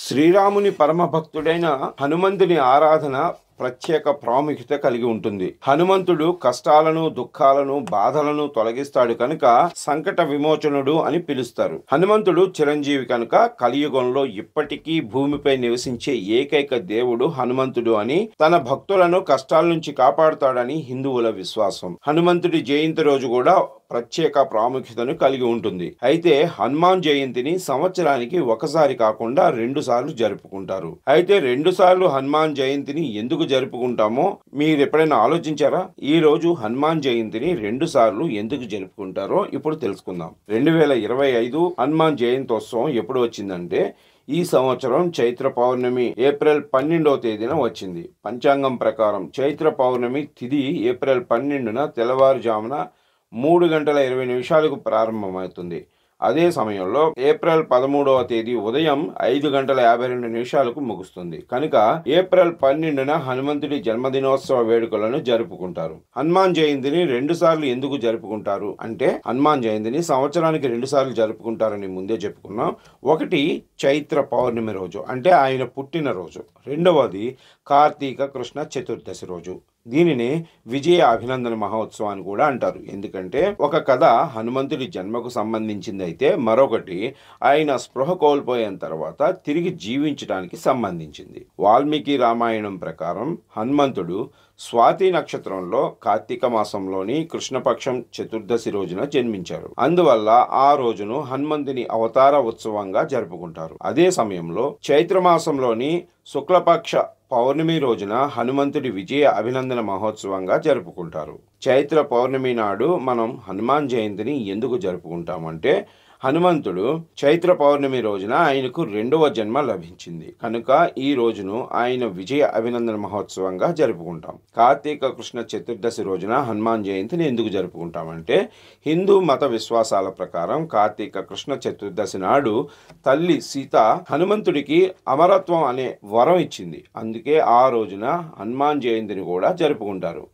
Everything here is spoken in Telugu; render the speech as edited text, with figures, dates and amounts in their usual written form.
శ్రీరాముని పరమ భక్తుడైన హనుమంతుని ఆరాధన ప్రత్యేక ప్రాముఖ్యత కలిగి ఉంటుంది. హనుమంతుడు కష్టాలను, దుఃఖాలను, బాధలను తొలగిస్తాడు కనుక సంకట విమోచనుడు అని పిలుస్తారు. హనుమంతుడు చిరంజీవి కనుక కలియుగంలో ఇప్పటికీ భూమిపై నివసించే ఏకైక దేవుడు హనుమంతుడు అని, తన భక్తులను కష్టాల నుంచి కాపాడుతాడని హిందువుల విశ్వాసం. హనుమంతుడి జయంతి రోజు కూడా ప్రత్యేక ప్రాముఖ్యతను కలిగి ఉంటుంది. అయితే హనుమాన్ జయంతిని సంవత్సరానికి ఒకసారి కాకుండా 2 సార్లు జరుపుకుంటారు. అయితే 2 సార్లు హనుమాన్ జయంతిని ఎందుకు జరుపుకుంటామో మీరు ఎప్పుడైనా ఆలోచించారా? ఈ రోజు హనుమాన్ జయంతిని 2 సార్లు ఎందుకు జరుపుకుంటారో ఇప్పుడు తెలుసుకుందాం. 2025 హనుమాన్ జయంతోత్సవం ఎప్పుడు వచ్చిందంటే, ఈ సంవత్సరం చైత్ర పౌర్ణమి ఏప్రిల్ 12వ తేదీన వచ్చింది. పంచాంగం ప్రకారం చైత్ర పౌర్ణమి తిథి ఏప్రిల్ 12న తెల్లవారుజామున 3:20 ప్రారంభమవుతుంది. అదే సమయంలో ఏప్రిల్ 13వ తేదీ ఉదయం 5:52 ముగుస్తుంది. కనుక ఏప్రిల్ 12న హనుమంతుడి జన్మదినోత్సవ వేడుకలను జరుపుకుంటారు. హనుమాన్ జయంతిని 2 సార్లు ఎందుకు జరుపుకుంటారు అంటే, హనుమాన్ జయంతిని సంవత్సరానికి 2 సార్లు జరుపుకుంటారని ముందే చెప్పుకున్నాం. ఒకటి చైత్ర పౌర్ణమి రోజు, అంటే ఆయన పుట్టిన రోజు. రెండవది కార్తీక కృష్ణ చతుర్దశి రోజు. దీనిని విజయ అభినందన మహోత్సవం అని కూడా అంటారు. ఎందుకంటే ఒక కథ హనుమంతుడి జన్మకు సంబంధించింది అయితే, మరొకటి ఆయన స్పృహ కోల్పోయిన తర్వాత తిరిగి జీవించడానికి సంబంధించింది. వాల్మీకి రామాయణం ప్రకారం హనుమంతుడు స్వాతి నక్షత్రంలో కార్తీక మాసంలోని కృష్ణపక్షం చతుర్దశి రోజున జన్మించారు. అందువల్ల ఆ రోజును హనుమంతుని అవతార ఉత్సవంగా జరుపుకుంటారు. అదే సమయంలో చైత్రమాసంలోని శుక్లపక్ష పౌర్ణమి రోజున హనుమంతుడి విజయ అభినందన మహోత్సవంగా జరుపుకుంటారు. చైత్ర పౌర్ణమి నాడు మనం హనుమాన్ జయంతిని ఎందుకు జరుపుకుంటామంటే, హనుమంతుడు చైత్ర పౌర్ణమి రోజున ఆయనకు 2వ జన్మ లభించింది కనుక ఈ రోజును ఆయన విజయ అభినందన మహోత్సవంగా జరుపుకుంటాం. కార్తీక కృష్ణ చతుర్దశి రోజున హనుమాన్ జయంతిని ఎందుకు జరుపుకుంటామంటే, హిందూ మత విశ్వాసాల ప్రకారం కార్తీక కృష్ణ చతుర్దశి నాడు తల్లి సీత హనుమంతుడికి అమరత్వం అనే వరం ఇచ్చింది. అందుకే ఆ రోజున హనుమాన్ జయంతిని కూడా జరుపుకుంటారు.